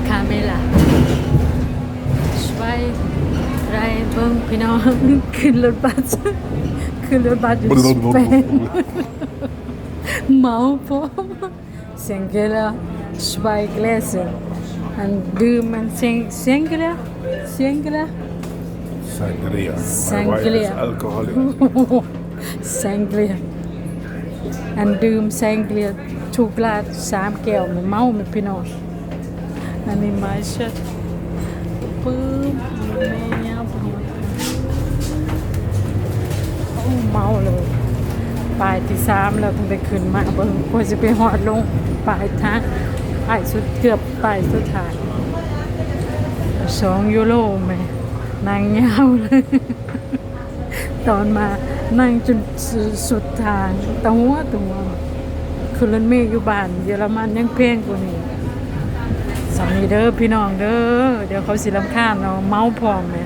Kamera 2 3เบิ่งพี่น้องขึ้นรถบัสอยู่สเปนเมาพอSangria 2 Gläser und du man Sangria Sangria. My wife is alcoholic. Sangriaอันดื่ม Sangria ทุกลาด3แก้วมันเมาไหมพี่น้องอันนี้มาเช็ดปื้มแม่ยาวโอ้เมาเลยปลายที่3แล้วต้องได้ขึ้นมาเบิ่งกว่าจะไปฮอดลงปลายทางปลายสุดเกือบปลายสุดท้าย2 ยูโรแม่นั่งยาวเลยตอนมานั่งจนสุดทางตัวคือรถเมล์อยู่บ้านเยอรมันยังแพงกว่านี้สามีเด้อพี่น้องเด้อเดี๋ยวเขาสิรำคาญเนาะเมาพร้อมแม่